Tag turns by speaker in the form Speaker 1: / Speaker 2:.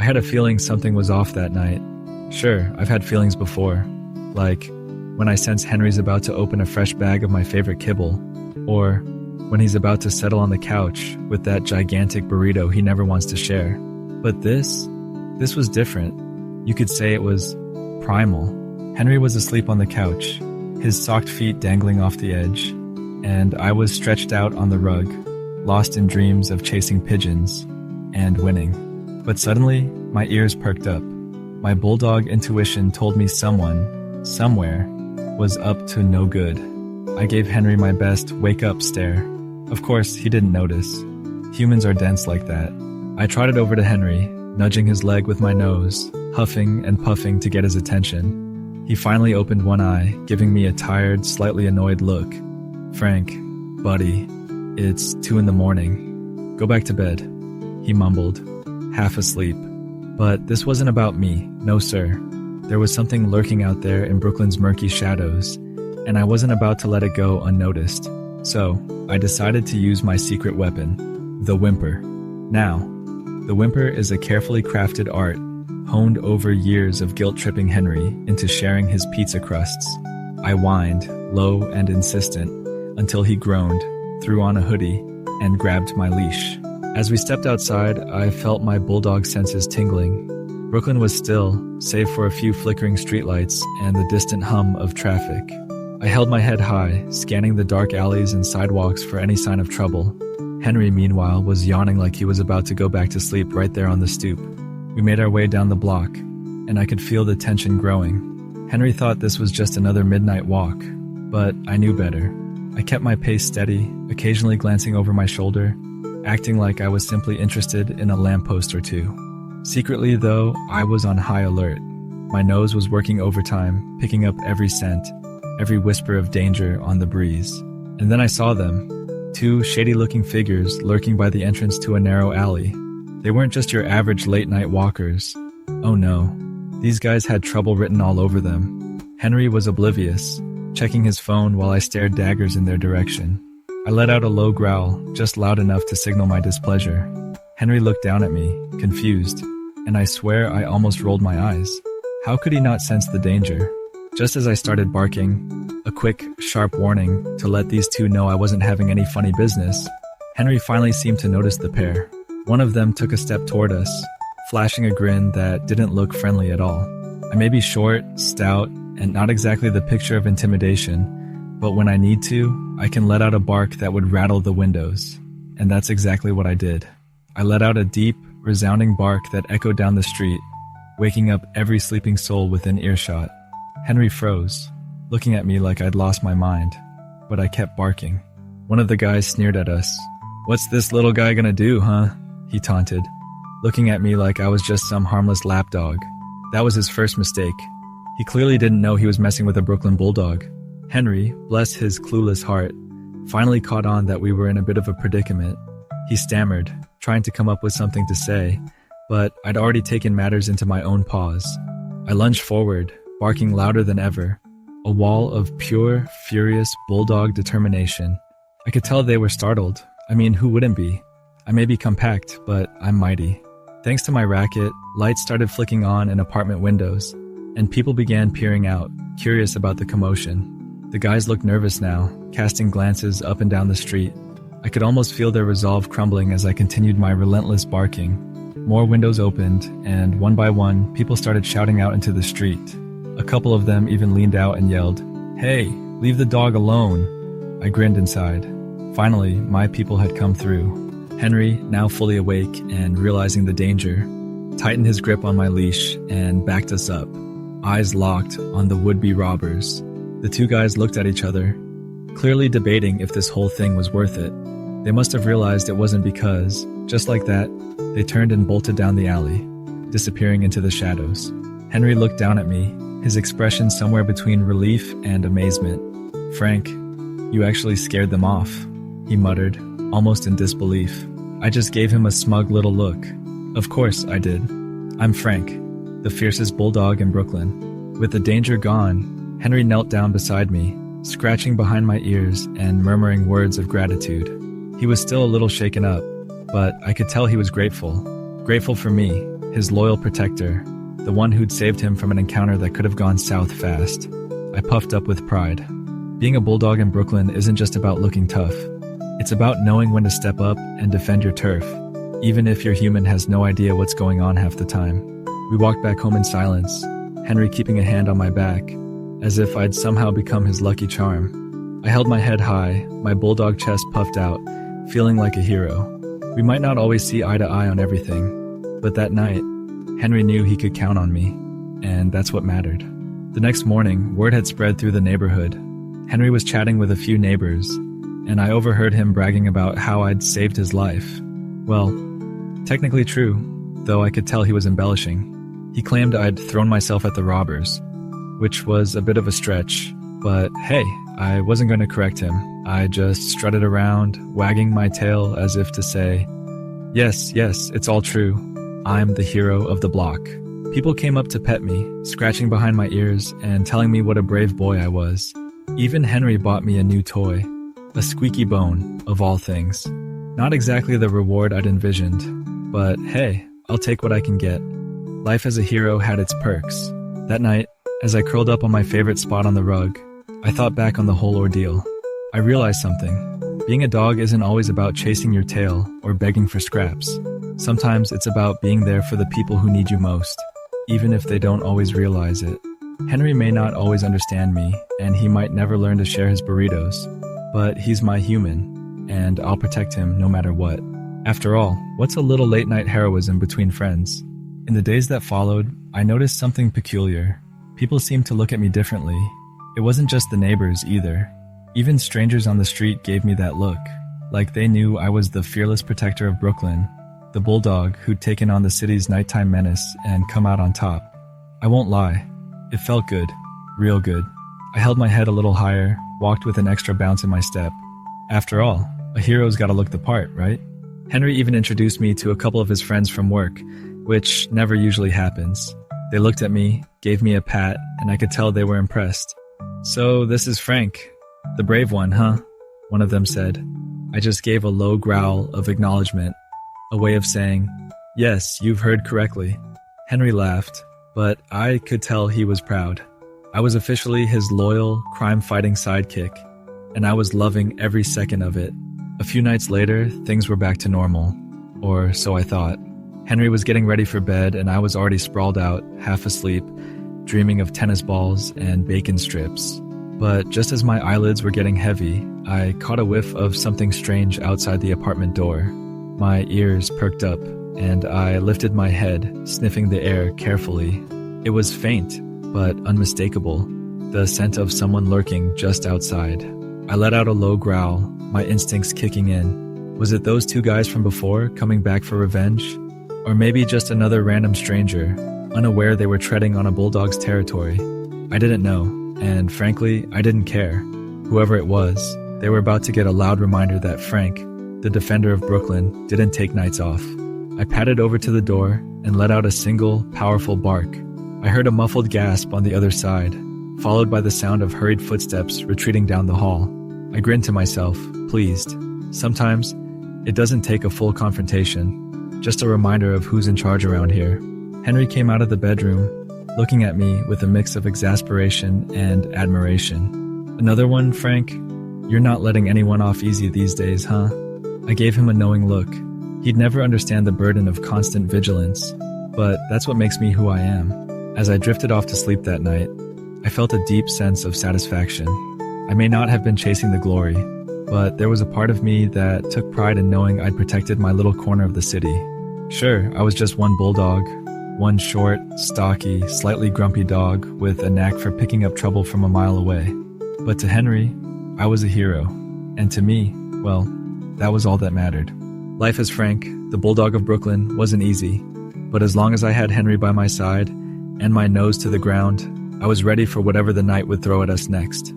Speaker 1: had a feeling something was off that night. Sure, I've had feelings before, like when I sense Henry's about to open a fresh bag of my favorite kibble, or when he's about to settle on the couch with that gigantic burrito he never wants to share. But this was different. You could say it was primal. Henry was asleep on the couch, his socked feet dangling off the edge, and I was stretched out on the rug, lost in dreams of chasing pigeons and winning. But suddenly, my ears perked up. My bulldog intuition told me someone, somewhere, was up to no good. I gave Henry my best wake-up stare. Of course, he didn't notice. Humans are dense like that. I trotted over to Henry, nudging his leg with my nose, huffing and puffing to get his attention. He finally opened one eye, giving me a tired, slightly annoyed look. "Frank, buddy, it's 2 a.m. Go back to bed," he mumbled, half asleep. But this wasn't about me, no sir. There was something lurking out there in Brooklyn's murky shadows, and I wasn't about to let it go unnoticed. So, I decided to use my secret weapon, the whimper. Now, the whimper is a carefully crafted art, honed over years of guilt-tripping Henry into sharing his pizza crusts. I whined, low and insistent, until he groaned, threw on a hoodie, and grabbed my leash. As we stepped outside, I felt my bulldog senses tingling. Brooklyn was still, save for a few flickering streetlights and the distant hum of traffic. I held my head high, scanning the dark alleys and sidewalks for any sign of trouble. Henry, meanwhile, was yawning like he was about to go back to sleep right there on the stoop. We made our way down the block, and I could feel the tension growing. Henry thought this was just another midnight walk, but I knew better. I kept my pace steady, occasionally glancing over my shoulder, acting like I was simply interested in a lamppost or two. Secretly, though, I was on high alert. My nose was working overtime, picking up every scent, every whisper of danger on the breeze. And then I saw them, 2 shady-looking figures lurking by the entrance to a narrow alley. They weren't just your average late-night walkers. Oh no, these guys had trouble written all over them. Henry was oblivious, checking his phone while I stared daggers in their direction. I let out a low growl, just loud enough to signal my displeasure. Henry looked down at me, confused, and I swear I almost rolled my eyes. How could he not sense the danger? Just as I started barking, a quick, sharp warning to let these 2 know I wasn't having any funny business, Henry finally seemed to notice the pair. One of them took a step toward us, flashing a grin that didn't look friendly at all. I may be short, stout, and not exactly the picture of intimidation, but when I need to, I can let out a bark that would rattle the windows. And that's exactly what I did. I let out a deep, resounding bark that echoed down the street, waking up every sleeping soul within earshot. Henry froze, looking at me like I'd lost my mind, but I kept barking. One of the guys sneered at us. "What's this little guy gonna do, huh?" he taunted, looking at me like I was just some harmless lapdog. That was his first mistake. He clearly didn't know he was messing with a Brooklyn Bulldog. Henry, bless his clueless heart, finally caught on that we were in a bit of a predicament. He stammered, trying to come up with something to say, but I'd already taken matters into my own paws. I lunged forward, barking louder than ever, a wall of pure, furious bulldog determination. I could tell they were startled. I mean, who wouldn't be? I may be compact, but I'm mighty. Thanks to my racket, lights started flicking on in apartment windows, and people began peering out, curious about the commotion. The guys looked nervous now, casting glances up and down the street. I could almost feel their resolve crumbling as I continued my relentless barking. More windows opened, and one by one, people started shouting out into the street. A couple of them even leaned out and yelled, "Hey, leave the dog alone." I grinned inside. Finally, my people had come through. Henry, now fully awake and realizing the danger, tightened his grip on my leash and backed us up, eyes locked on the would-be robbers. The 2 guys looked at each other, clearly debating if this whole thing was worth it. They must have realized it wasn't because, just like that, they turned and bolted down the alley, disappearing into the shadows. Henry looked down at me, his expression somewhere between relief and amazement. "Frank, you actually scared them off," he muttered, almost in disbelief. I just gave him a smug little look. Of course I did. I'm Frank, the fiercest bulldog in Brooklyn. With the danger gone, Henry knelt down beside me, scratching behind my ears and murmuring words of gratitude. He was still a little shaken up, but I could tell he was grateful. Grateful for me, his loyal protector, the one who'd saved him from an encounter that could have gone south fast. I puffed up with pride. Being a Bulldog in Brooklyn isn't just about looking tough. It's about knowing when to step up and defend your turf, even if your human has no idea what's going on half the time. We walked back home in silence, Henry keeping a hand on my back, as if I'd somehow become his lucky charm. I held my head high, my Bulldog chest puffed out, feeling like a hero. We might not always see eye to eye on everything, but that night, Henry knew he could count on me, and that's what mattered. The next morning, word had spread through the neighborhood. Henry was chatting with a few neighbors, and I overheard him bragging about how I'd saved his life. Well, technically true, though I could tell he was embellishing. He claimed I'd thrown myself at the robbers, which was a bit of a stretch, but hey, I wasn't going to correct him. I just strutted around, wagging my tail as if to say, yes, it's all true. I'm the hero of the block. People came up to pet me, scratching behind my ears and telling me what a brave boy I was. Even Henry bought me a new toy, a squeaky bone, of all things. Not exactly the reward I'd envisioned, but hey, I'll take what I can get. Life as a hero had its perks. That night, as I curled up on my favorite spot on the rug, I thought back on the whole ordeal. I realized something. Being a dog isn't always about chasing your tail or begging for scraps. Sometimes it's about being there for the people who need you most, even if they don't always realize it. Henry may not always understand me, and he might never learn to share his burritos, but he's my human, and I'll protect him no matter what. After all, what's a little late-night heroism between friends? In the days that followed, I noticed something peculiar. People seemed to look at me differently. It wasn't just the neighbors either. Even strangers on the street gave me that look, like they knew I was the fearless protector of Brooklyn, the Bulldog who'd taken on the city's nighttime menace and come out on top. I won't lie. It felt good. Real good. I held my head a little higher, walked with an extra bounce in my step. After all, a hero's gotta look the part, right? Henry even introduced me to a couple of his friends from work, which never usually happens. They looked at me, gave me a pat, and I could tell they were impressed. So this is Frank, the brave one, huh? One of them said. I just gave a low growl of acknowledgement, a way of saying, yes, you've heard correctly. Henry laughed, but I could tell he was proud. I was officially his loyal, crime-fighting sidekick, and I was loving every second of it. A few nights later, things were back to normal, or so I thought. Henry was getting ready for bed, and I was already sprawled out, half asleep, dreaming of tennis balls and bacon strips. But just as my eyelids were getting heavy, I caught a whiff of something strange outside the apartment door. My ears perked up, and I lifted my head, sniffing the air carefully. It was faint, but unmistakable, the scent of someone lurking just outside. I let out a low growl, my instincts kicking in. Was it those two guys from before, coming back for revenge? Or maybe just another random stranger, unaware they were treading on a Bulldog's territory? I didn't know, and frankly, I didn't care. Whoever it was, they were about to get a loud reminder that Frank, the defender of Brooklyn, didn't take nights off. I padded over to the door and let out a single, powerful bark. I heard a muffled gasp on the other side, followed by the sound of hurried footsteps retreating down the hall. I grinned to myself, pleased. Sometimes, it doesn't take a full confrontation, just a reminder of who's in charge around here. Henry came out of the bedroom, looking at me with a mix of exasperation and admiration. Another one, Frank? You're not letting anyone off easy these days, huh? I gave him a knowing look. He'd never understand the burden of constant vigilance, but that's what makes me who I am. As I drifted off to sleep that night, I felt a deep sense of satisfaction. I may not have been chasing the glory, but there was a part of me that took pride in knowing I'd protected my little corner of the city. Sure, I was just one Bulldog, one short, stocky, slightly grumpy dog with a knack for picking up trouble from a mile away. But to Henry, I was a hero. And to me, well, that was all that mattered. Life as Frank, the Bulldog of Brooklyn, wasn't easy. But as long as I had Henry by my side and my nose to the ground, I was ready for whatever the night would throw at us next.